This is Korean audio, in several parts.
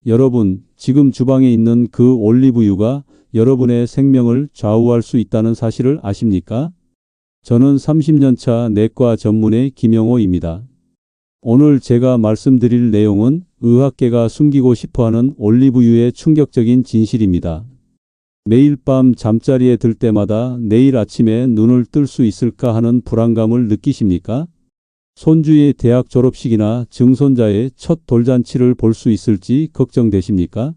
여러분, 지금 주방에 있는 그 올리브유가 여러분의 생명을 좌우할 수 있다는 사실을 아십니까? 저는 30년차 내과 전문의 김영호입니다. 오늘 제가 말씀드릴 내용은 의학계가 숨기고 싶어하는 올리브유의 충격적인 진실입니다. 매일 밤 잠자리에 들 때마다 내일 아침에 눈을 뜰 수 있을까 하는 불안감을 느끼십니까? 손주의 대학 졸업식이나 증손자의 첫 돌잔치를 볼 수 있을지 걱정되십니까?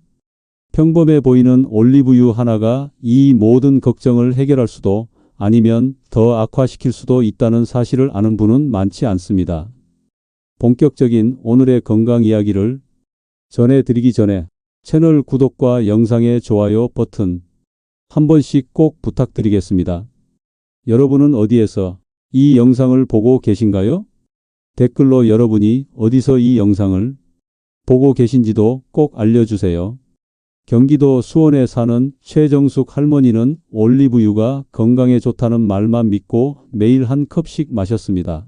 평범해 보이는 올리브유 하나가 이 모든 걱정을 해결할 수도 아니면 더 악화시킬 수도 있다는 사실을 아는 분은 많지 않습니다. 본격적인 오늘의 건강 이야기를 전해드리기 전에 채널 구독과 영상의 좋아요 버튼 한 번씩 꼭 부탁드리겠습니다. 여러분은 어디에서 이 영상을 보고 계신가요? 댓글로 여러분이 어디서 이 영상을 보고 계신지도 꼭 알려주세요. 경기도 수원에 사는 최정숙 할머니는 올리브유가 건강에 좋다는 말만 믿고 매일 한 컵씩 마셨습니다.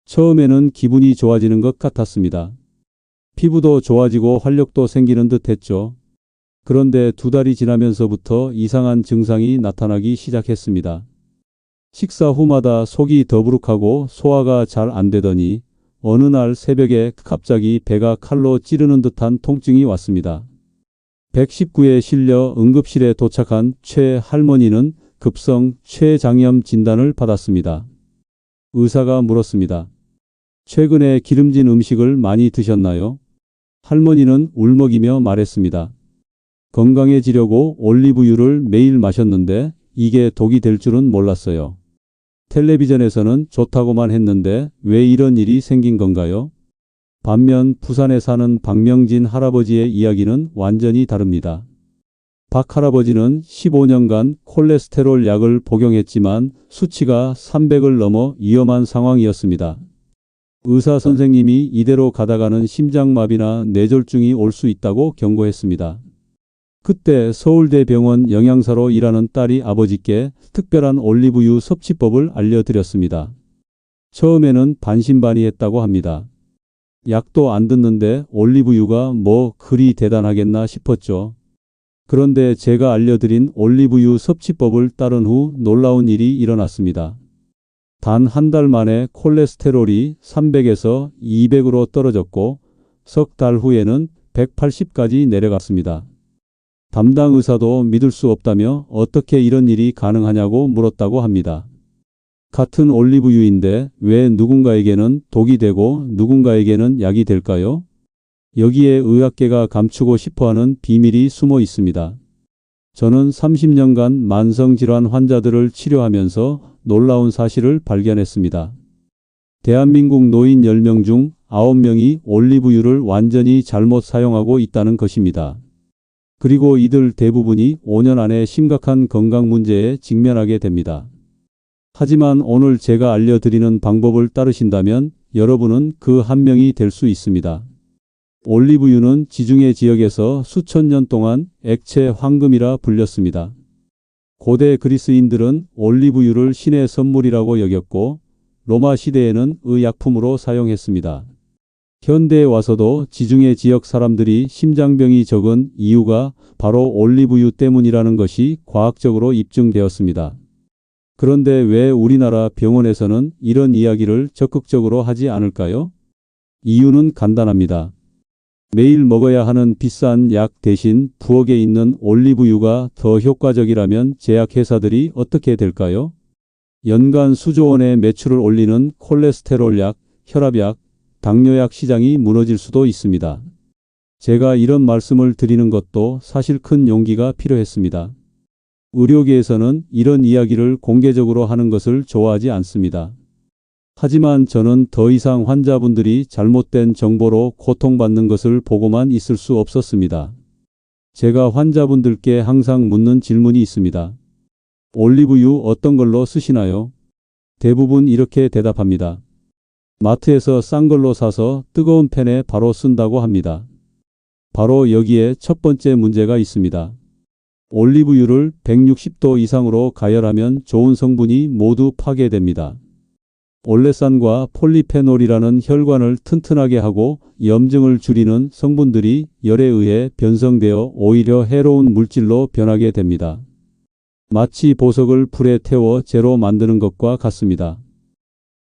처음에는 기분이 좋아지는 것 같았습니다. 피부도 좋아지고 활력도 생기는 듯 했죠. 그런데 2달이 지나면서부터 이상한 증상이 나타나기 시작했습니다. 식사 후마다 속이 더부룩하고 소화가 잘 안 되더니 어느 날 새벽에 갑자기 배가 칼로 찌르는 듯한 통증이 왔습니다. 119에 실려 응급실에 도착한 최 할머니는 급성 췌장염 진단을 받았습니다. 의사가 물었습니다. 최근에 기름진 음식을 많이 드셨나요? 할머니는 울먹이며 말했습니다. 건강해지려고 올리브유를 매일 마셨는데 이게 독이 될 줄은 몰랐어요. 텔레비전에서는 좋다고만 했는데 왜 이런 일이 생긴 건가요? 반면 부산에 사는 박명진 할아버지의 이야기는 완전히 다릅니다. 박 할아버지는 15년간 콜레스테롤 약을 복용했지만 수치가 300을 넘어 위험한 상황이었습니다. 의사 선생님이 이대로 가다가는 심장마비나 뇌졸중이 올 수 있다고 경고했습니다. 그때 서울대병원 영양사로 일하는 딸이 아버지께 특별한 올리브유 섭취법을 알려드렸습니다. 처음에는 반신반의했다고 합니다. 약도 안 듣는데 올리브유가 뭐 그리 대단하겠나 싶었죠. 그런데 제가 알려드린 올리브유 섭취법을 따른 후 놀라운 일이 일어났습니다. 단 한 달 만에 콜레스테롤이 300에서 200으로 떨어졌고 석 달 후에는 180까지 내려갔습니다. 담당 의사도 믿을 수 없다며 어떻게 이런 일이 가능하냐고 물었다고 합니다. 같은 올리브유인데 왜 누군가에게는 독이 되고 누군가에게는 약이 될까요? 여기에 의학계가 감추고 싶어하는 비밀이 숨어 있습니다. 저는 30년간 만성질환 환자들을 치료하면서 놀라운 사실을 발견했습니다. 대한민국 노인 10명 중 9명이 올리브유를 완전히 잘못 사용하고 있다는 것입니다. 그리고 이들 대부분이 5년 안에 심각한 건강 문제에 직면하게 됩니다. 하지만 오늘 제가 알려드리는 방법을 따르신다면 여러분은 그 한 명이 될 수 있습니다. 올리브유는 지중해 지역에서 수천 년 동안 액체 황금이라 불렸습니다. 고대 그리스인들은 올리브유를 신의 선물이라고 여겼고 로마 시대에는 의약품으로 사용했습니다. 현대에 와서도 지중해 지역 사람들이 심장병이 적은 이유가 바로 올리브유 때문이라는 것이 과학적으로 입증되었습니다. 그런데 왜 우리나라 병원에서는 이런 이야기를 적극적으로 하지 않을까요? 이유는 간단합니다. 매일 먹어야 하는 비싼 약 대신 부엌에 있는 올리브유가 더 효과적이라면 제약회사들이 어떻게 될까요? 연간 수조 원의 매출을 올리는 콜레스테롤 약, 혈압약, 당뇨약 시장이 무너질 수도 있습니다. 제가 이런 말씀을 드리는 것도 사실 큰 용기가 필요했습니다. 의료계에서는 이런 이야기를 공개적으로 하는 것을 좋아하지 않습니다. 하지만 저는 더 이상 환자분들이 잘못된 정보로 고통받는 것을 보고만 있을 수 없었습니다. 제가 환자분들께 항상 묻는 질문이 있습니다. 올리브유 어떤 걸로 쓰시나요? 대부분 이렇게 대답합니다. 마트에서 싼 걸로 사서 뜨거운 팬에 바로 쓴다고 합니다. 바로 여기에 첫 번째 문제가 있습니다. 올리브유를 160도 이상으로 가열하면 좋은 성분이 모두 파괴됩니다. 올레산과 폴리페놀이라는 혈관을 튼튼하게 하고 염증을 줄이는 성분들이 열에 의해 변성되어 오히려 해로운 물질로 변하게 됩니다. 마치 보석을 불에 태워 재로 만드는 것과 같습니다.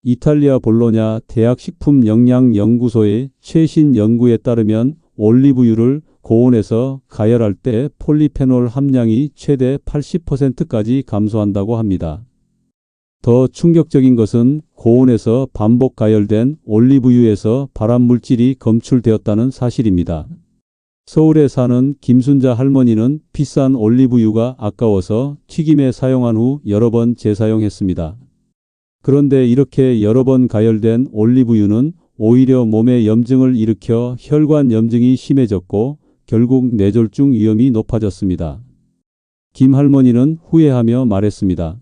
이탈리아 볼로냐 대학 식품영양연구소의 최신 연구에 따르면 올리브유를 고온에서 가열할 때 폴리페놀 함량이 최대 80%까지 감소한다고 합니다. 더 충격적인 것은 고온에서 반복 가열된 올리브유에서 발암물질이 검출되었다는 사실입니다. 서울에 사는 김순자 할머니는 비싼 올리브유가 아까워서 튀김에 사용한 후 여러 번 재사용했습니다. 그런데 이렇게 여러 번 가열된 올리브유는 오히려 몸에 염증을 일으켜 혈관 염증이 심해졌고 결국 뇌졸중 위험이 높아졌습니다. 김 할머니는 후회하며 말했습니다.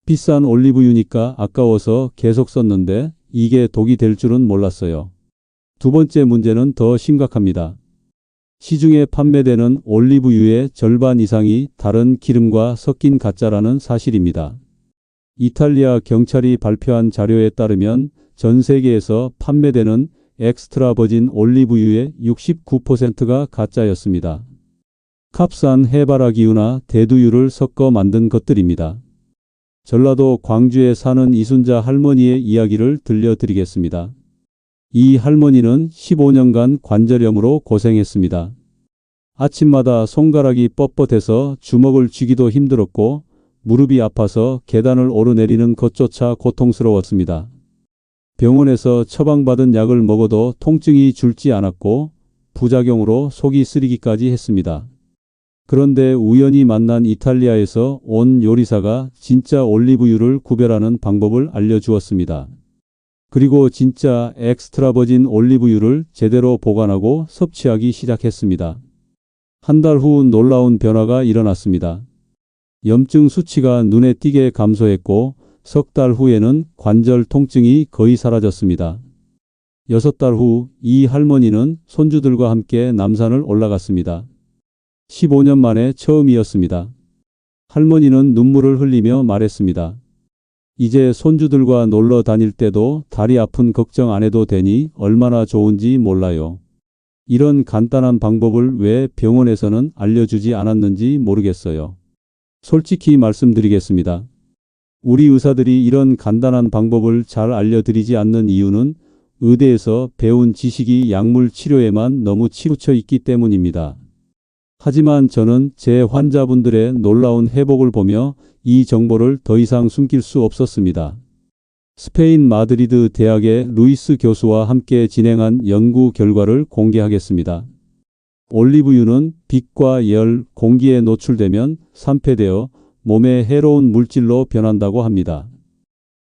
비싼 올리브유니까 아까워서 계속 썼는데 이게 독이 될 줄은 몰랐어요. 두 번째 문제는 더 심각합니다. 시중에 판매되는 올리브유의 절반 이상이 다른 기름과 섞인 가짜라는 사실입니다. 이탈리아 경찰이 발표한 자료에 따르면 전 세계에서 판매되는 엑스트라 버진 올리브유의 69%가 가짜였습니다. 값싼 해바라기유나 대두유를 섞어 만든 것들입니다. 전라도 광주에 사는 이순자 할머니의 이야기를 들려드리겠습니다. 이 할머니는 15년간 관절염으로 고생했습니다. 아침마다 손가락이 뻣뻣해서 주먹을 쥐기도 힘들었고 무릎이 아파서 계단을 오르내리는 것조차 고통스러웠습니다. 병원에서 처방받은 약을 먹어도 통증이 줄지 않았고 부작용으로 속이 쓰리기까지 했습니다. 그런데 우연히 만난 이탈리아에서 온 요리사가 진짜 올리브유를 구별하는 방법을 알려주었습니다. 그리고 진짜 엑스트라 버진 올리브유를 제대로 보관하고 섭취하기 시작했습니다. 한 달 후 놀라운 변화가 일어났습니다. 염증 수치가 눈에 띄게 감소했고 석 달 후에는 관절 통증이 거의 사라졌습니다. 6달 후 이 할머니는 손주들과 함께 남산을 올라갔습니다. 15년 만에 처음이었습니다. 할머니는 눈물을 흘리며 말했습니다. 이제 손주들과 놀러 다닐 때도 다리 아픈 걱정 안 해도 되니 얼마나 좋은지 몰라요. 이런 간단한 방법을 왜 병원에서는 알려주지 않았는지 모르겠어요. 솔직히 말씀드리겠습니다. 우리 의사들이 이런 간단한 방법을 잘 알려드리지 않는 이유는 의대에서 배운 지식이 약물 치료에만 너무 치우쳐 있기 때문입니다. 하지만 저는 제 환자분들의 놀라운 회복을 보며 이 정보를 더 이상 숨길 수 없었습니다. 스페인 마드리드 대학의 루이스 교수와 함께 진행한 연구 결과를 공개하겠습니다. 올리브유는 빛과 열, 공기에 노출되면 산패되어 몸에 해로운 물질로 변한다고 합니다.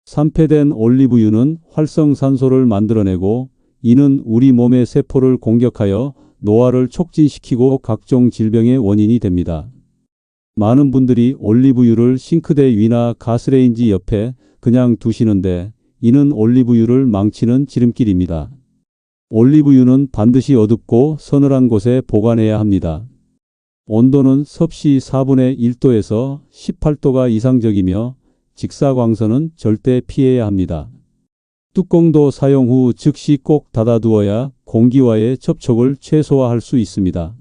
산패된 올리브유는 활성산소를 만들어내고 이는 우리 몸의 세포를 공격하여 노화를 촉진시키고 각종 질병의 원인이 됩니다. 많은 분들이 올리브유를 싱크대 위나 가스레인지 옆에 그냥 두시는데 이는 올리브유를 망치는 지름길입니다. 올리브유는 반드시 어둡고 서늘한 곳에 보관해야 합니다. 온도는 섭씨 4분의 1도에서 18도가 이상적이며 직사광선은 절대 피해야 합니다. 뚜껑도 사용 후 즉시 꼭 닫아두어야 공기와의 접촉을 최소화할 수 있습니다.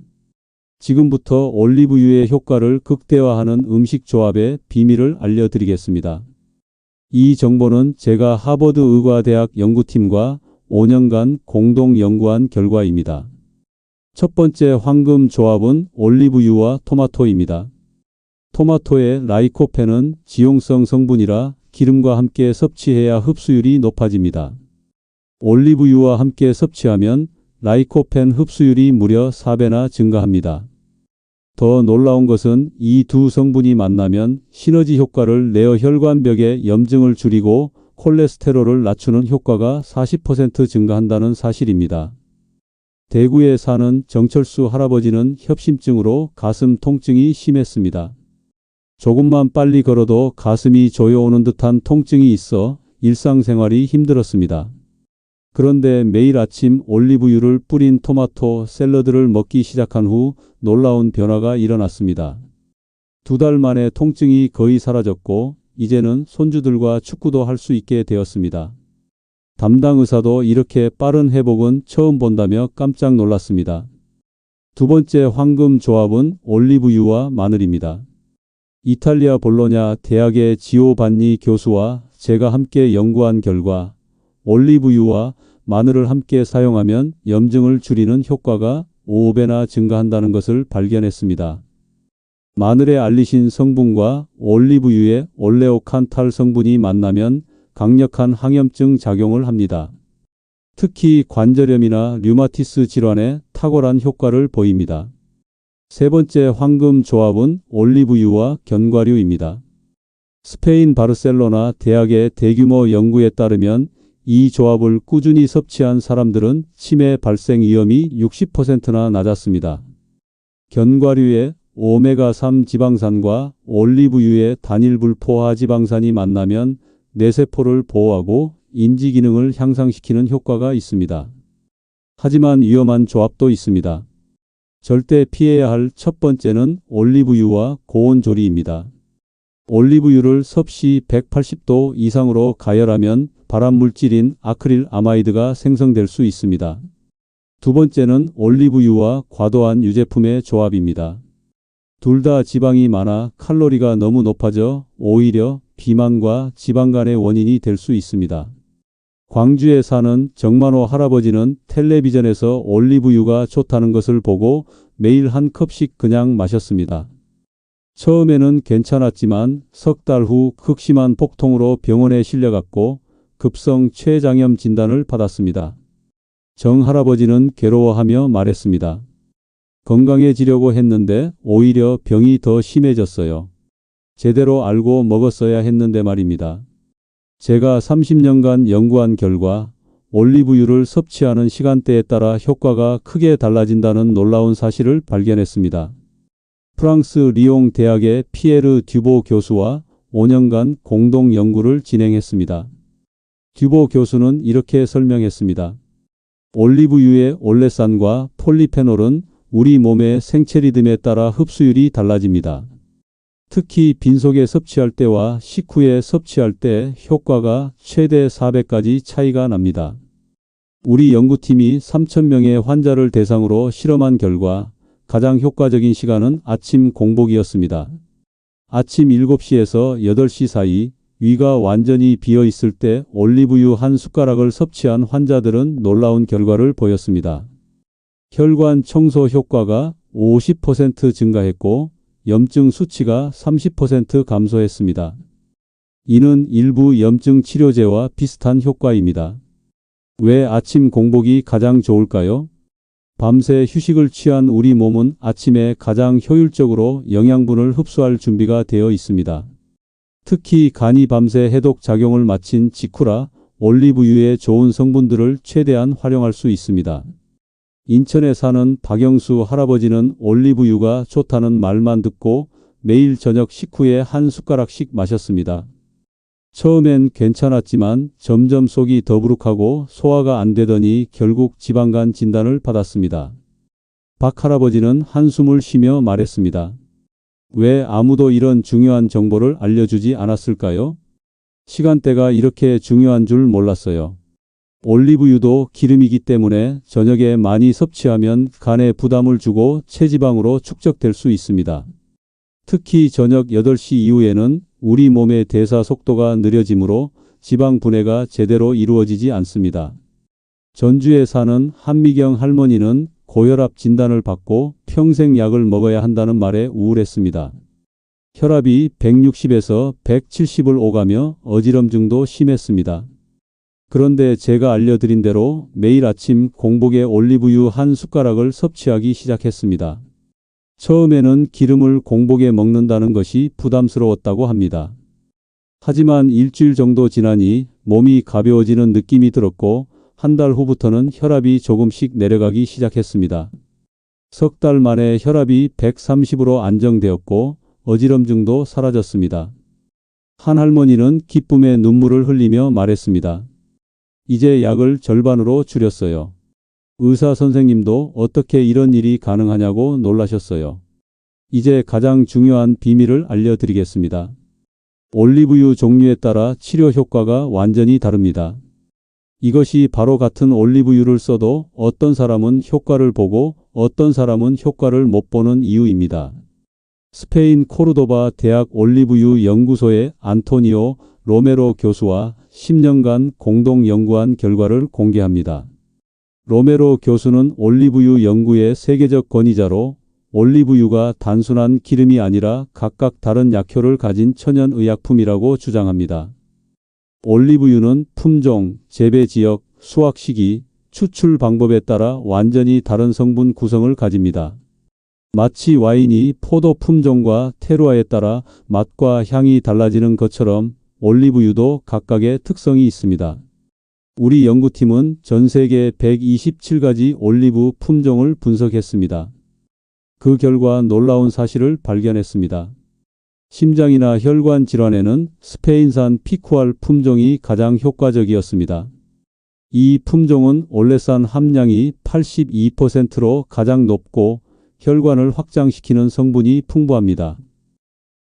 지금부터 올리브유의 효과를 극대화하는 음식 조합의 비밀을 알려드리겠습니다. 이 정보는 제가 하버드 의과대학 연구팀과 5년간 공동 연구한 결과입니다. 첫 번째 황금 조합은 올리브유와 토마토입니다. 토마토의 라이코펜은 지용성 성분이라 기름과 함께 섭취해야 흡수율이 높아집니다. 올리브유와 함께 섭취하면 라이코펜 흡수율이 무려 4배나 증가합니다. 더 놀라운 것은 이 두 성분이 만나면 시너지 효과를 내어 혈관벽의 염증을 줄이고 콜레스테롤을 낮추는 효과가 40% 증가한다는 사실입니다. 대구에 사는 정철수 할아버지는 협심증으로 가슴 통증이 심했습니다. 조금만 빨리 걸어도 가슴이 조여오는 듯한 통증이 있어 일상생활이 힘들었습니다. 그런데 매일 아침 올리브유를 뿌린 토마토 샐러드를 먹기 시작한 후 놀라운 변화가 일어났습니다. 2달 만에 통증이 거의 사라졌고 이제는 손주들과 축구도 할 수 있게 되었습니다. 담당 의사도 이렇게 빠른 회복은 처음 본다며 깜짝 놀랐습니다. 두 번째 황금 조합은 올리브유와 마늘입니다. 이탈리아 볼로냐 대학의 지오반니 교수와 제가 함께 연구한 결과 올리브유와 마늘을 함께 사용하면 염증을 줄이는 효과가 5배나 증가한다는 것을 발견했습니다. 마늘의 알리신 성분과 올리브유의 올레오칸탈 성분이 만나면 강력한 항염증 작용을 합니다. 특히 관절염이나 류마티스 질환에 탁월한 효과를 보입니다. 세 번째 황금 조합은 올리브유와 견과류입니다. 스페인 바르셀로나 대학의 대규모 연구에 따르면 이 조합을 꾸준히 섭취한 사람들은 치매 발생 위험이 60%나 낮았습니다. 견과류의 오메가3 지방산과 올리브유의 단일불포화 지방산이 만나면 뇌세포를 보호하고 인지 기능을 향상시키는 효과가 있습니다. 하지만 위험한 조합도 있습니다. 절대 피해야 할 첫 번째는 올리브유와 고온조리입니다. 올리브유를 섭씨 180도 이상으로 가열하면 발암물질인 아크릴 아마이드가 생성될 수 있습니다. 두 번째는 올리브유와 과도한 유제품의 조합입니다. 둘 다 지방이 많아 칼로리가 너무 높아져 오히려 비만과 지방간의 원인이 될 수 있습니다. 광주에 사는 정만호 할아버지는 텔레비전에서 올리브유가 좋다는 것을 보고 매일 한 컵씩 그냥 마셨습니다. 처음에는 괜찮았지만 석 달 후 극심한 복통으로 병원에 실려갔고 급성 췌장염 진단을 받았습니다. 정 할아버지는 괴로워하며 말했습니다. 건강해지려고 했는데 오히려 병이 더 심해졌어요. 제대로 알고 먹었어야 했는데 말입니다. 제가 30년간 연구한 결과 올리브유를 섭취하는 시간대에 따라 효과가 크게 달라진다는 놀라운 사실을 발견했습니다. 프랑스 리옹 대학의 피에르 듀보 교수와 5년간 공동 연구를 진행했습니다. 듀보 교수는 이렇게 설명했습니다. 올리브유의 올레산과 폴리페놀은 우리 몸의 생체 리듬에 따라 흡수율이 달라집니다. 특히 빈속에 섭취할 때와 식후에 섭취할 때 효과가 최대 4배까지 차이가 납니다. 우리 연구팀이 3,000명의 환자를 대상으로 실험한 결과 가장 효과적인 시간은 아침 공복이었습니다. 아침 7시에서 8시 사이 위가 완전히 비어 있을 때 올리브유 한 숟가락을 섭취한 환자들은 놀라운 결과를 보였습니다. 혈관 청소 효과가 50% 증가했고 염증 수치가 30% 감소했습니다. 이는 일부 염증 치료제와 비슷한 효과입니다. 왜 아침 공복이 가장 좋을까요? 밤새 휴식을 취한 우리 몸은 아침에 가장 효율적으로 영양분을 흡수할 준비가 되어 있습니다. 특히 간이 밤새 해독 작용을 마친 직후라 올리브유의 좋은 성분들을 최대한 활용할 수 있습니다. 인천에 사는 박영수 할아버지는 올리브유가 좋다는 말만 듣고 매일 저녁 식후에 한 숟가락씩 마셨습니다. 처음엔 괜찮았지만 점점 속이 더부룩하고 소화가 안 되더니 결국 지방간 진단을 받았습니다. 박 할아버지는 한숨을 쉬며 말했습니다. 왜 아무도 이런 중요한 정보를 알려주지 않았을까요? 시간대가 이렇게 중요한 줄 몰랐어요. 올리브유도 기름이기 때문에 저녁에 많이 섭취하면 간에 부담을 주고 체지방으로 축적될 수 있습니다. 특히 저녁 8시 이후에는 우리 몸의 대사 속도가 느려지므로 지방 분해가 제대로 이루어지지 않습니다. 전주에 사는 한미경 할머니는 고혈압 진단을 받고 평생 약을 먹어야 한다는 말에 우울했습니다. 혈압이 160에서 170을 오가며 어지럼증도 심했습니다. 그런데 제가 알려드린 대로 매일 아침 공복에 올리브유 한 숟가락을 섭취하기 시작했습니다. 처음에는 기름을 공복에 먹는다는 것이 부담스러웠다고 합니다. 하지만 일주일 정도 지나니 몸이 가벼워지는 느낌이 들었고 한 달 후부터는 혈압이 조금씩 내려가기 시작했습니다. 석 달 만에 혈압이 130으로 안정되었고 어지럼증도 사라졌습니다. 한 할머니는 기쁨의 눈물을 흘리며 말했습니다. 이제 약을 절반으로 줄였어요. 의사 선생님도 어떻게 이런 일이 가능하냐고 놀라셨어요. 이제 가장 중요한 비밀을 알려드리겠습니다. 올리브유 종류에 따라 치료 효과가 완전히 다릅니다. 이것이 바로 같은 올리브유를 써도 어떤 사람은 효과를 보고 어떤 사람은 효과를 못 보는 이유입니다. 스페인 코르도바 대학 올리브유 연구소의 안토니오 로메로 교수와 10년간 공동 연구한 결과를 공개합니다. 로메로 교수는 올리브유 연구의 세계적 권위자로 올리브유가 단순한 기름이 아니라 각각 다른 약효를 가진 천연의약품이라고 주장합니다. 올리브유는 품종, 재배 지역, 수확 시기, 추출 방법에 따라 완전히 다른 성분 구성을 가집니다. 마치 와인이 포도 품종과 테루아에 따라 맛과 향이 달라지는 것처럼 올리브유도 각각의 특성이 있습니다. 우리 연구팀은 전 세계 127가지 올리브 품종을 분석했습니다. 그 결과 놀라운 사실을 발견했습니다. 심장이나 혈관 질환에는 스페인산 피쿠알 품종이 가장 효과적이었습니다. 이 품종은 올레산 함량이 82%로 가장 높고 혈관을 확장시키는 성분이 풍부합니다.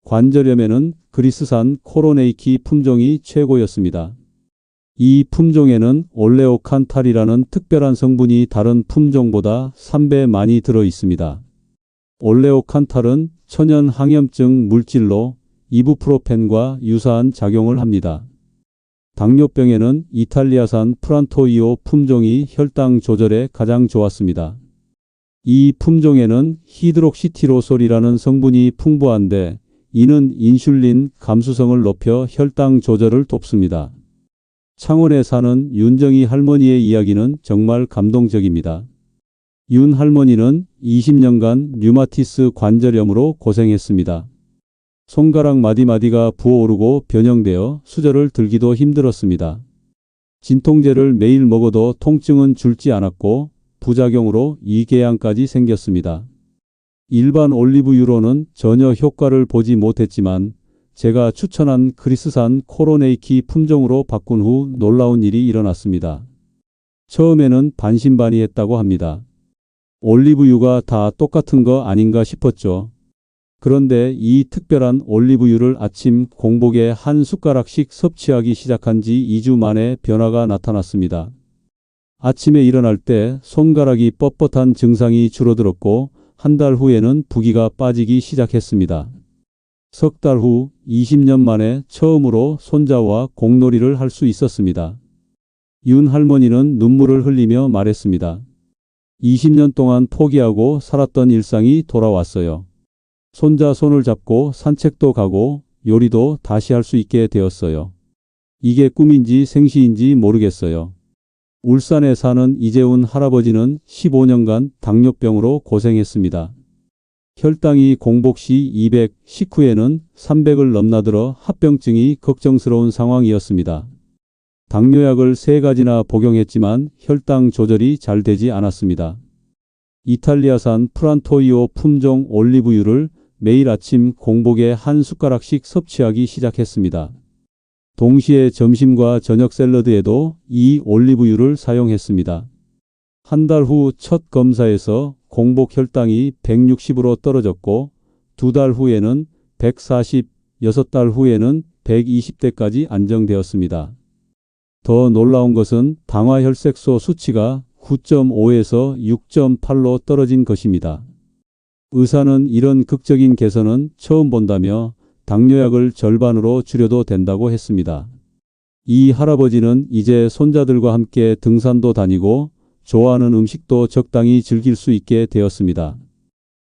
관절염에는 그리스산 코로네이키 품종이 최고였습니다. 이 품종에는 올레오칸탈이라는 특별한 성분이 다른 품종보다 3배 많이 들어 있습니다. 올레오칸탈은 천연 항염증 물질로 이부프로펜과 유사한 작용을 합니다. 당뇨병에는 이탈리아산 프란토이오 품종이 혈당 조절에 가장 좋았습니다. 이 품종에는 히드록시티로솔이라는 성분이 풍부한데 이는 인슐린 감수성을 높여 혈당 조절을 돕습니다. 창원에 사는 윤정희 할머니의 이야기는 정말 감동적입니다. 윤 할머니는 20년간 류마티스 관절염으로 고생했습니다. 손가락 마디마디가 부어오르고 변형되어 수저를 들기도 힘들었습니다. 진통제를 매일 먹어도 통증은 줄지 않았고 부작용으로 이궤양까지 생겼습니다. 일반 올리브유로는 전혀 효과를 보지 못했지만 제가 추천한 그리스산 코로네이키 품종으로 바꾼 후 놀라운 일이 일어났습니다. 처음에는 반신반의했다고 합니다. 올리브유가 다 똑같은 거 아닌가 싶었죠. 그런데 이 특별한 올리브유를 아침 공복에 한 숟가락씩 섭취하기 시작한 지 2주 만에 변화가 나타났습니다. 아침에 일어날 때 손가락이 뻣뻣한 증상이 줄어들었고 한 달 후에는 부기가 빠지기 시작했습니다. 석 달 후 20년 만에 처음으로 손자와 공놀이를 할 수 있었습니다. 윤 할머니는 눈물을 흘리며 말했습니다. 20년 동안 포기하고 살았던 일상이 돌아왔어요. 손자 손을 잡고 산책도 가고 요리도 다시 할 수 있게 되었어요. 이게 꿈인지 생시인지 모르겠어요. 울산에 사는 이재훈 할아버지는 15년간 당뇨병으로 고생했습니다. 혈당이 공복 시 200, 식후에는 300을 넘나들어 합병증이 걱정스러운 상황이었습니다. 당뇨약을 3가지나 복용했지만 혈당 조절이 잘 되지 않았습니다. 이탈리아산 프란토이오 품종 올리브유를 매일 아침 공복에 한 숟가락씩 섭취하기 시작했습니다. 동시에 점심과 저녁 샐러드에도 이 올리브유를 사용했습니다. 한 달 후 첫 검사에서 공복 혈당이 160으로 떨어졌고 2달 후에는 140, 6달 후에는 120대까지 안정되었습니다. 더 놀라운 것은 당화혈색소 수치가 9.5에서 6.8로 떨어진 것입니다. 의사는 이런 극적인 개선은 처음 본다며 당뇨약을 절반으로 줄여도 된다고 했습니다. 이 할아버지는 이제 손자들과 함께 등산도 다니고 좋아하는 음식도 적당히 즐길 수 있게 되었습니다.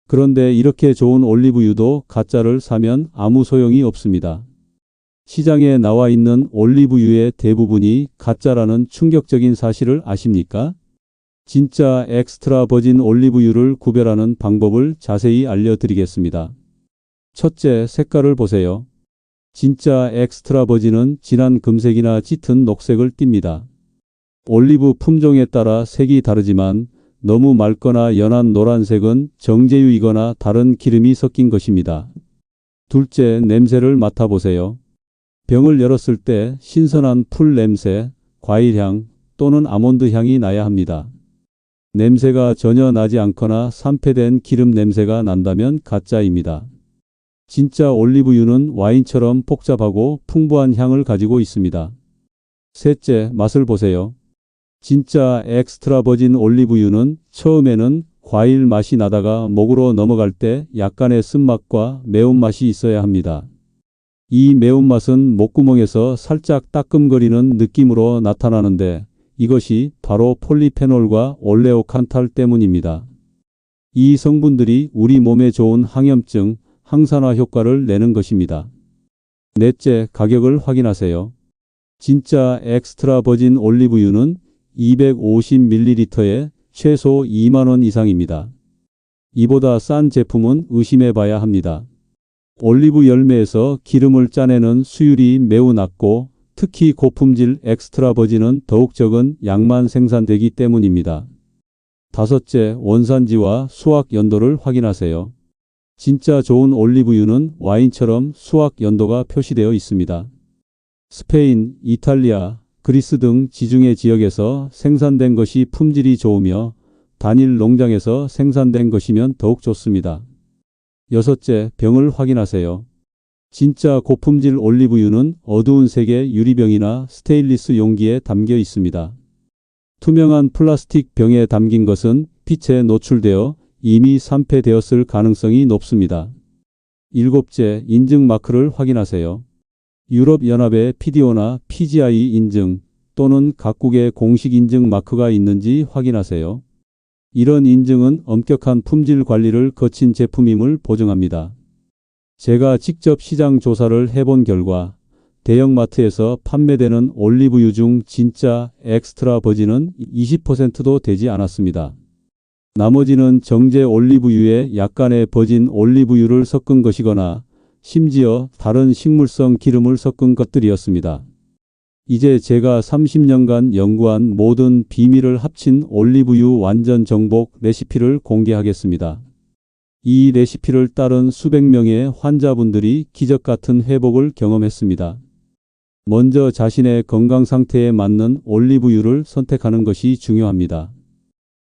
그런데 이렇게 좋은 올리브유도 가짜를 사면 아무 소용이 없습니다. 시장에 나와 있는 올리브유의 대부분이 가짜라는 충격적인 사실을 아십니까? 진짜 엑스트라 버진 올리브유를 구별하는 방법을 자세히 알려드리겠습니다. 첫째, 색깔을 보세요. 진짜 엑스트라 버진은 진한 금색이나 짙은 녹색을 띱니다. 올리브 품종에 따라 색이 다르지만 너무 맑거나 연한 노란색은 정제유이거나 다른 기름이 섞인 것입니다. 둘째, 냄새를 맡아보세요. 병을 열었을 때 신선한 풀 냄새, 과일향 또는 아몬드 향이 나야 합니다. 냄새가 전혀 나지 않거나 산패된 기름 냄새가 난다면 가짜입니다. 진짜 올리브유는 와인처럼 복잡하고 풍부한 향을 가지고 있습니다. 셋째, 맛을 보세요. 진짜 엑스트라 버진 올리브유는 처음에는 과일 맛이 나다가 목으로 넘어갈 때 약간의 쓴맛과 매운맛이 있어야 합니다. 이 매운맛은 목구멍에서 살짝 따끔거리는 느낌으로 나타나는데 이것이 바로 폴리페놀과 올레오칸탈 때문입니다. 이 성분들이 우리 몸에 좋은 항염증, 항산화 효과를 내는 것입니다. 넷째, 가격을 확인하세요. 진짜 엑스트라 버진 올리브유는 250ml에 최소 2만 원 이상입니다. 이보다 싼 제품은 의심해 봐야 합니다. 올리브 열매에서 기름을 짜내는 수율이 매우 낮고 특히 고품질 엑스트라 버진은 더욱 적은 양만 생산되기 때문입니다. 다섯째, 원산지와 수확 연도를 확인하세요. 진짜 좋은 올리브유는 와인처럼 수확 연도가 표시되어 있습니다. 스페인, 이탈리아, 그리스 등 지중해 지역에서 생산된 것이 품질이 좋으며 단일 농장에서 생산된 것이면 더욱 좋습니다. 여섯째, 병을 확인하세요. 진짜 고품질 올리브유는 어두운 색의 유리병이나 스테인리스 용기에 담겨 있습니다. 투명한 플라스틱 병에 담긴 것은 빛에 노출되어 이미 산패되었을 가능성이 높습니다. 일곱째, 인증 마크를 확인하세요. 유럽연합의 PDO나 PGI 인증 또는 각국의 공식 인증 마크가 있는지 확인하세요. 이런 인증은 엄격한 품질 관리를 거친 제품임을 보증합니다. 제가 직접 시장 조사를 해본 결과 대형마트에서 판매되는 올리브유 중 진짜 엑스트라 버진은 20%도 되지 않았습니다. 나머지는 정제 올리브유에 약간의 버진 올리브유를 섞은 것이거나 심지어 다른 식물성 기름을 섞은 것들이었습니다. 이제 제가 30년간 연구한 모든 비밀을 합친 올리브유 완전 정복 레시피를 공개하겠습니다. 이 레시피를 따른 수백 명의 환자분들이 기적 같은 회복을 경험했습니다. 먼저 자신의 건강 상태에 맞는 올리브유를 선택하는 것이 중요합니다.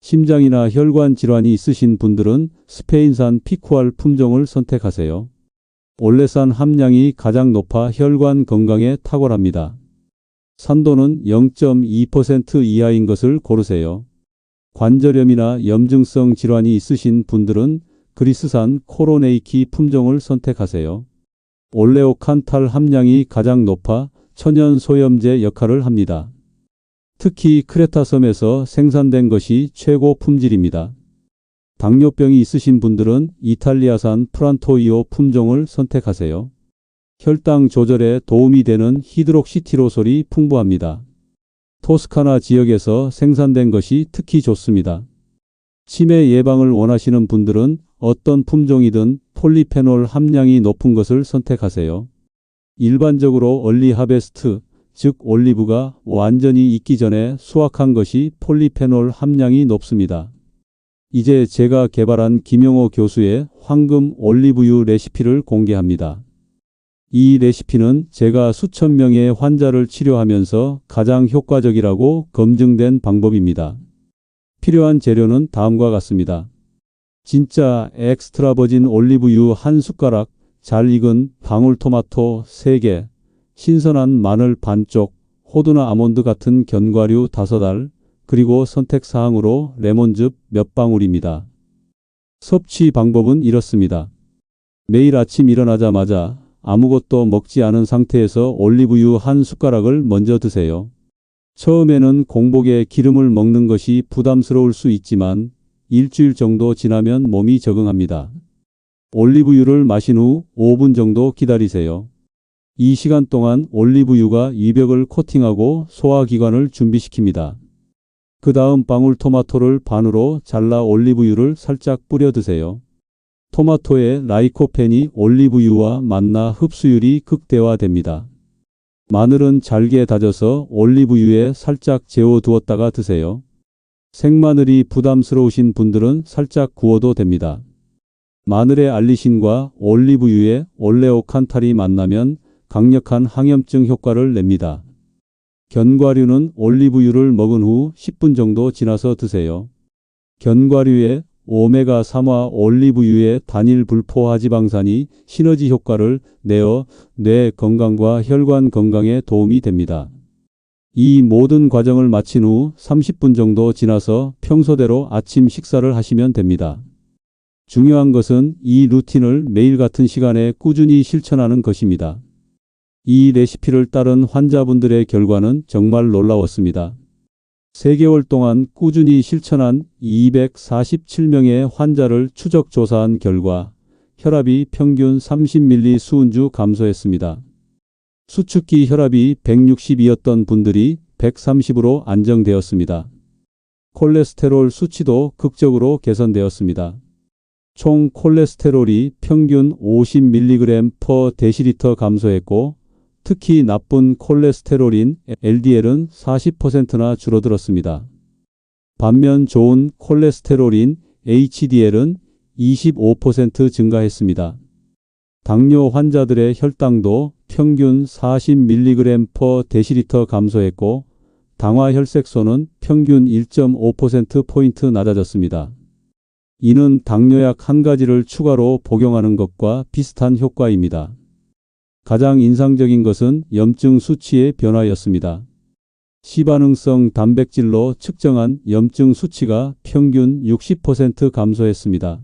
심장이나 혈관 질환이 있으신 분들은 스페인산 피쿠알 품종을 선택하세요. 올레산 함량이 가장 높아 혈관 건강에 탁월합니다. 산도는 0.2% 이하인 것을 고르세요. 관절염이나 염증성 질환이 있으신 분들은 그리스산 코로네이키 품종을 선택하세요. 올레오칸탈 함량이 가장 높아 천연 소염제 역할을 합니다. 특히 크레타섬에서 생산된 것이 최고 품질입니다. 당뇨병이 있으신 분들은 이탈리아산 프란토이오 품종을 선택하세요. 혈당 조절에 도움이 되는 히드록시티로솔이 풍부합니다. 토스카나 지역에서 생산된 것이 특히 좋습니다. 치매 예방을 원하시는 분들은 어떤 품종이든 폴리페놀 함량이 높은 것을 선택하세요. 일반적으로 얼리 하베스트, 즉 올리브가 완전히 익기 전에 수확한 것이 폴리페놀 함량이 높습니다. 이제 제가 개발한 김용호 교수의 황금 올리브유 레시피를 공개합니다. 이 레시피는 제가 수천 명의 환자를 치료하면서 가장 효과적이라고 검증된 방법입니다. 필요한 재료는 다음과 같습니다. 진짜 엑스트라 버진 올리브유 1숟가락, 잘 익은 방울토마토 3개, 신선한 마늘 반쪽, 호두나 아몬드 같은 견과류 5알, 그리고 선택사항으로 레몬즙 몇 방울입니다. 섭취 방법은 이렇습니다. 매일 아침 일어나자마자 아무것도 먹지 않은 상태에서 올리브유 1숟가락을 먼저 드세요. 처음에는 공복에 기름을 먹는 것이 부담스러울 수 있지만 일주일 정도 지나면 몸이 적응합니다. 올리브유를 마신 후 5분 정도 기다리세요. 이 시간 동안 올리브유가 위벽을 코팅하고 소화기관을 준비시킵니다. 그 다음 방울토마토를 반으로 잘라 올리브유를 살짝 뿌려 드세요. 토마토의 라이코펜이 올리브유와 만나 흡수율이 극대화됩니다. 마늘은 잘게 다져서 올리브유에 살짝 재워두었다가 드세요. 생마늘이 부담스러우신 분들은 살짝 구워도 됩니다. 마늘의 알리신과 올리브유의 올레오칸탈이 만나면 강력한 항염증 효과를 냅니다. 견과류는 올리브유를 먹은 후 10분 정도 지나서 드세요. 견과류의 오메가3와 올리브유의 단일 불포화지방산이 시너지 효과를 내어 뇌 건강과 혈관 건강에 도움이 됩니다. 이 모든 과정을 마친 후 30분 정도 지나서 평소대로 아침 식사를 하시면 됩니다. 중요한 것은 이 루틴을 매일 같은 시간에 꾸준히 실천하는 것입니다. 이 레시피를 따른 환자분들의 결과는 정말 놀라웠습니다. 3개월 동안 꾸준히 실천한 247명의 환자를 추적 조사한 결과 혈압이 평균 30ml 수은주 감소했습니다. 수축기 혈압이 162였던 분들이 130으로 안정되었습니다. 콜레스테롤 수치도 극적으로 개선되었습니다. 총 콜레스테롤이 평균 50mg/dL 감소했고 특히 나쁜 콜레스테롤인 LDL은 40%나 줄어들었습니다. 반면 좋은 콜레스테롤인 HDL은 25% 증가했습니다. 당뇨 환자들의 혈당도 평균 40mg/dL 감소했고 당화혈색소는 평균 1.5%포인트 낮아졌습니다. 이는 당뇨약 한 가지를 추가로 복용하는 것과 비슷한 효과입니다. 가장 인상적인 것은 염증 수치의 변화였습니다. 시반응성 단백질로 측정한 염증 수치가 평균 60% 감소했습니다.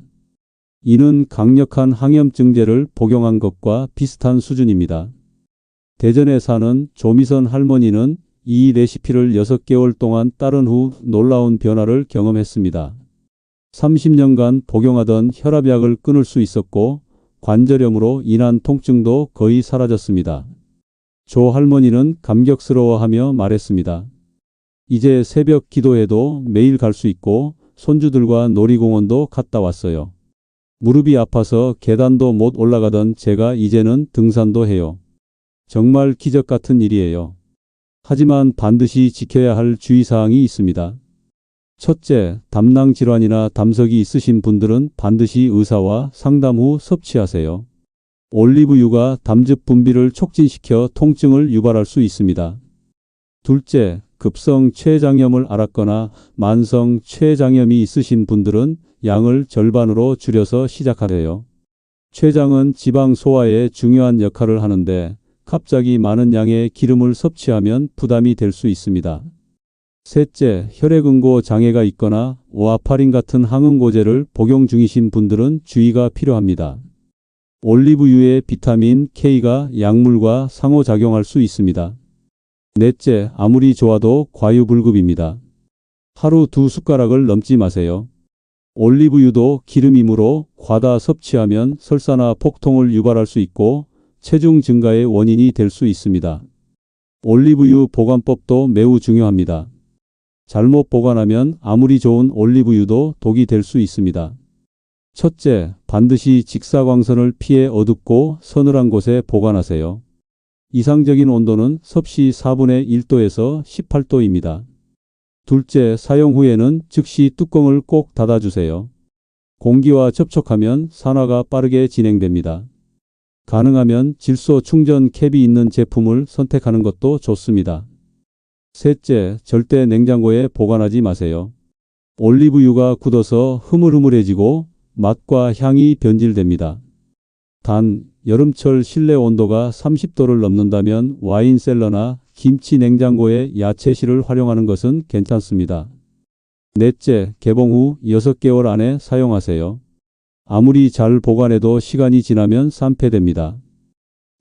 이는 강력한 항염증제를 복용한 것과 비슷한 수준입니다. 대전에 사는 조미선 할머니는 이 레시피를 6개월 동안 따른 후 놀라운 변화를 경험했습니다. 30년간 복용하던 혈압약을 끊을 수 있었고 관절염으로 인한 통증도 거의 사라졌습니다. 조 할머니는 감격스러워하며 말했습니다. 이제 새벽 기도회도 매일 갈 수 있고 손주들과 놀이공원도 갔다 왔어요. 무릎이 아파서 계단도 못 올라가던 제가 이제는 등산도 해요. 정말 기적 같은 일이에요. 하지만 반드시 지켜야 할 주의사항이 있습니다. 첫째, 담낭 질환이나 담석이 있으신 분들은 반드시 의사와 상담 후 섭취하세요. 올리브유가 담즙 분비를 촉진시켜 통증을 유발할 수 있습니다. 둘째, 급성 췌장염을 앓았거나 만성 췌장염이 있으신 분들은 양을 절반으로 줄여서 시작하세요. 췌장은 지방 소화에 중요한 역할을 하는데 갑자기 많은 양의 기름을 섭취하면 부담이 될 수 있습니다. 셋째, 혈액응고 장애가 있거나 와파린 같은 항응고제를 복용 중이신 분들은 주의가 필요합니다. 올리브유의 비타민 K가 약물과 상호작용할 수 있습니다. 넷째, 아무리 좋아도 과유불급입니다. 하루 2숟가락을 넘지 마세요. 올리브유도 기름이므로 과다 섭취하면 설사나 폭통을 유발할 수 있고 체중 증가의 원인이 될 수 있습니다. 올리브유 보관법도 매우 중요합니다. 잘못 보관하면 아무리 좋은 올리브유도 독이 될 수 있습니다. 첫째, 반드시 직사광선을 피해 어둡고 서늘한 곳에 보관하세요. 이상적인 온도는 섭씨 4분의 1도에서 18도입니다. 둘째, 사용 후에는 즉시 뚜껑을 꼭 닫아주세요. 공기와 접촉하면 산화가 빠르게 진행됩니다. 가능하면 질소 충전 캡이 있는 제품을 선택하는 것도 좋습니다. 셋째, 절대 냉장고에 보관하지 마세요. 올리브유가 굳어서 흐물흐물해지고 맛과 향이 변질됩니다. 단, 여름철 실내 온도가 30도를 넘는다면 와인셀러나 김치 냉장고에 야채실을 활용하는 것은 괜찮습니다. 넷째, 개봉 후 6개월 안에 사용하세요. 아무리 잘 보관해도 시간이 지나면 산패됩니다.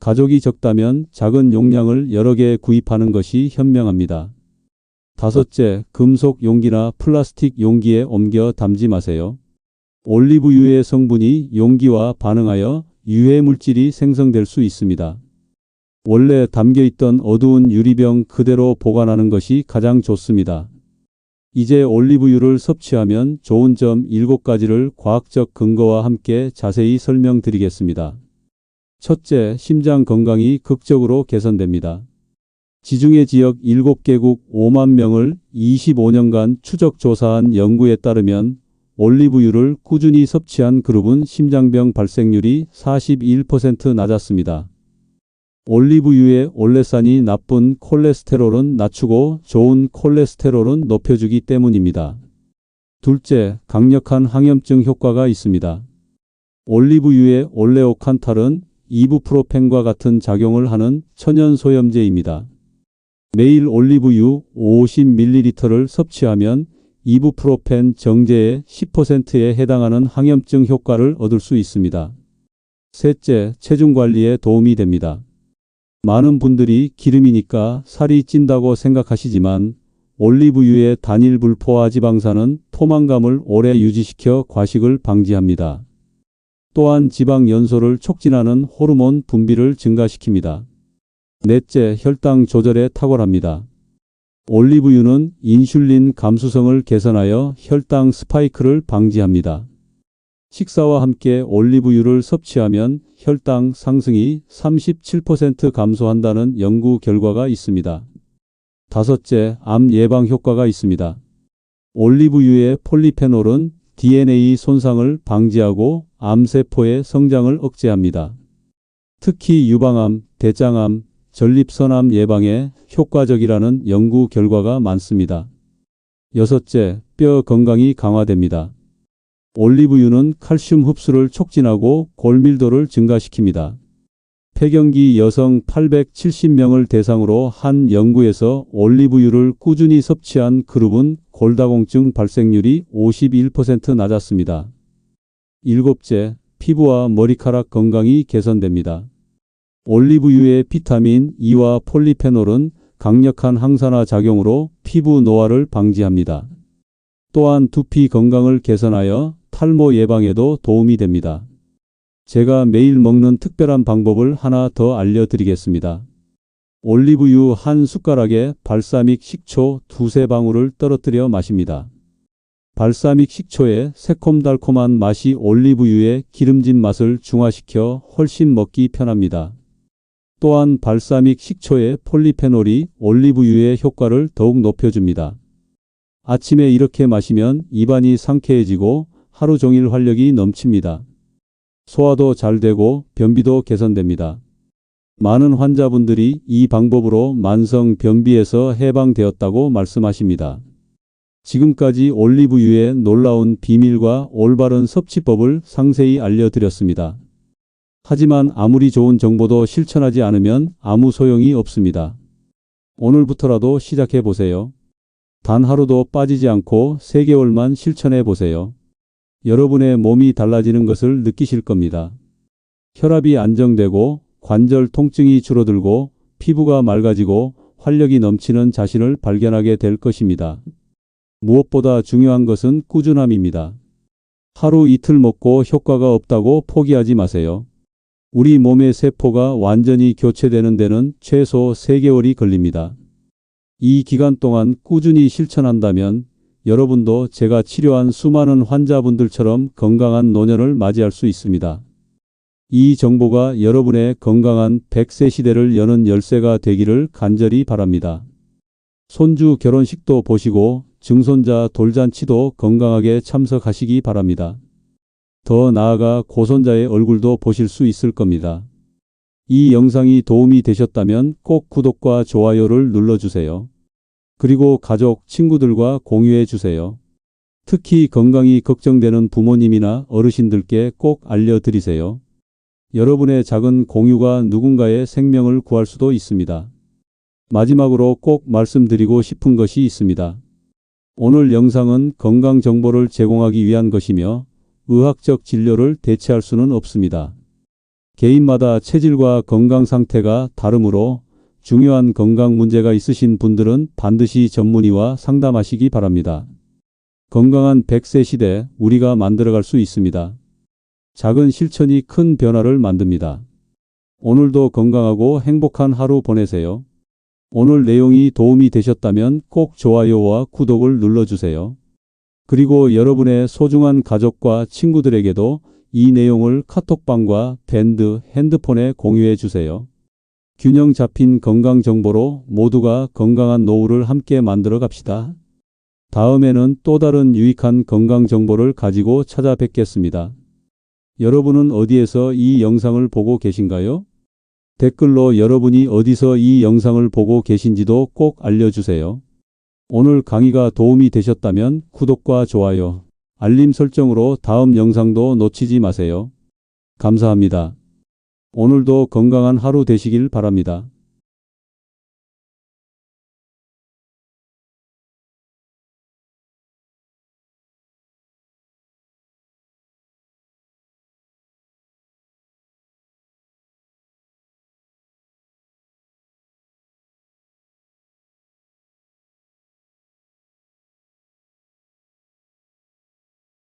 가족이 적다면 작은 용량을 여러 개 구입하는 것이 현명합니다. 다섯째, 금속 용기나 플라스틱 용기에 옮겨 담지 마세요. 올리브유의 성분이 용기와 반응하여 유해 물질이 생성될 수 있습니다. 원래 담겨있던 어두운 유리병 그대로 보관하는 것이 가장 좋습니다. 이제 올리브유를 섭취하면 좋은 점 7가지를 과학적 근거와 함께 자세히 설명드리겠습니다. 첫째, 심장 건강이 극적으로 개선됩니다. 지중해 지역 7개국 5만 명을 25년간 추적 조사한 연구에 따르면 올리브유를 꾸준히 섭취한 그룹은 심장병 발생률이 41% 낮았습니다. 올리브유의 올레산이 나쁜 콜레스테롤은 낮추고 좋은 콜레스테롤은 높여주기 때문입니다. 둘째, 강력한 항염증 효과가 있습니다. 올리브유의 올레오칸탈은 이부프로펜과 같은 작용을 하는 천연소염제입니다. 매일 올리브유 50ml를 섭취하면 이부프로펜 정제의 10%에 해당하는 항염증 효과를 얻을 수 있습니다. 셋째, 체중 관리에 도움이 됩니다. 많은 분들이 기름이니까 살이 찐다고 생각하시지만 올리브유의 단일 불포화 지방산은 포만감을 오래 유지시켜 과식을 방지합니다. 또한 지방 연소를 촉진하는 호르몬 분비를 증가시킵니다. 넷째, 혈당 조절에 탁월합니다. 올리브유는 인슐린 감수성을 개선하여 혈당 스파이크를 방지합니다. 식사와 함께 올리브유를 섭취하면 혈당 상승이 37% 감소한다는 연구 결과가 있습니다. 다섯째, 암 예방 효과가 있습니다. 올리브유의 폴리페놀은 DNA 손상을 방지하고 암세포의 성장을 억제합니다. 특히 유방암, 대장암, 전립선암 예방에 효과적이라는 연구 결과가 많습니다. 여섯째, 뼈 건강이 강화됩니다. 올리브유는 칼슘 흡수를 촉진하고 골밀도를 증가시킵니다. 폐경기 여성 870명을 대상으로 한 연구에서 올리브유를 꾸준히 섭취한 그룹은 골다공증 발생률이 51% 낮았습니다. 일곱째, 피부와 머리카락 건강이 개선됩니다. 올리브유의 비타민 E와 폴리페놀은 강력한 항산화 작용으로 피부 노화를 방지합니다. 또한 두피 건강을 개선하여 탈모 예방에도 도움이 됩니다. 제가 매일 먹는 특별한 방법을 하나 더 알려드리겠습니다. 올리브유 한 숟가락에 발사믹 식초 2~3방울을 떨어뜨려 마십니다. 발사믹 식초의 새콤달콤한 맛이 올리브유의 기름진 맛을 중화시켜 훨씬 먹기 편합니다. 또한 발사믹 식초의 폴리페놀이 올리브유의 효과를 더욱 높여줍니다. 아침에 이렇게 마시면 입안이 상쾌해지고 하루 종일 활력이 넘칩니다. 소화도 잘 되고 변비도 개선됩니다. 많은 환자분들이 이 방법으로 만성 변비에서 해방되었다고 말씀하십니다. 지금까지 올리브유의 놀라운 비밀과 올바른 섭취법을 상세히 알려드렸습니다. 하지만 아무리 좋은 정보도 실천하지 않으면 아무 소용이 없습니다. 오늘부터라도 시작해 보세요. 단 하루도 빠지지 않고 3개월만 실천해 보세요. 여러분의 몸이 달라지는 것을 느끼실 겁니다. 혈압이 안정되고 관절 통증이 줄어들고 피부가 맑아지고 활력이 넘치는 자신을 발견하게 될 것입니다. 무엇보다 중요한 것은 꾸준함입니다. 하루 이틀 먹고 효과가 없다고 포기하지 마세요. 우리 몸의 세포가 완전히 교체되는 데는 최소 3개월이 걸립니다. 이 기간 동안 꾸준히 실천한다면 여러분도 제가 치료한 수많은 환자분들처럼 건강한 노년을 맞이할 수 있습니다. 이 정보가 여러분의 건강한 100세 시대를 여는 열쇠가 되기를 간절히 바랍니다. 손주 결혼식도 보시고 증손자 돌잔치도 건강하게 참석하시기 바랍니다. 더 나아가 고손자의 얼굴도 보실 수 있을 겁니다. 이 영상이 도움이 되셨다면 꼭 구독과 좋아요를 눌러주세요. 그리고 가족, 친구들과 공유해 주세요. 특히 건강이 걱정되는 부모님이나 어르신들께 꼭 알려드리세요. 여러분의 작은 공유가 누군가의 생명을 구할 수도 있습니다. 마지막으로 꼭 말씀드리고 싶은 것이 있습니다. 오늘 영상은 건강 정보를 제공하기 위한 것이며 의학적 진료를 대체할 수는 없습니다. 개인마다 체질과 건강 상태가 다르므로 중요한 건강 문제가 있으신 분들은 반드시 전문의와 상담하시기 바랍니다. 건강한 100세 시대 우리가 만들어갈 수 있습니다. 작은 실천이 큰 변화를 만듭니다. 오늘도 건강하고 행복한 하루 보내세요. 오늘 내용이 도움이 되셨다면 꼭 좋아요와 구독을 눌러주세요. 그리고 여러분의 소중한 가족과 친구들에게도 이 내용을 카톡방과 밴드, 핸드폰에 공유해 주세요. 균형 잡힌 건강 정보로 모두가 건강한 노후를 함께 만들어 갑시다. 다음에는 또 다른 유익한 건강 정보를 가지고 찾아뵙겠습니다. 여러분은 어디에서 이 영상을 보고 계신가요? 댓글로 여러분이 어디서 이 영상을 보고 계신지도 꼭 알려주세요. 오늘 강의가 도움이 되셨다면 구독과 좋아요, 알림 설정으로 다음 영상도 놓치지 마세요. 감사합니다. 오늘도 건강한 하루 되시길 바랍니다.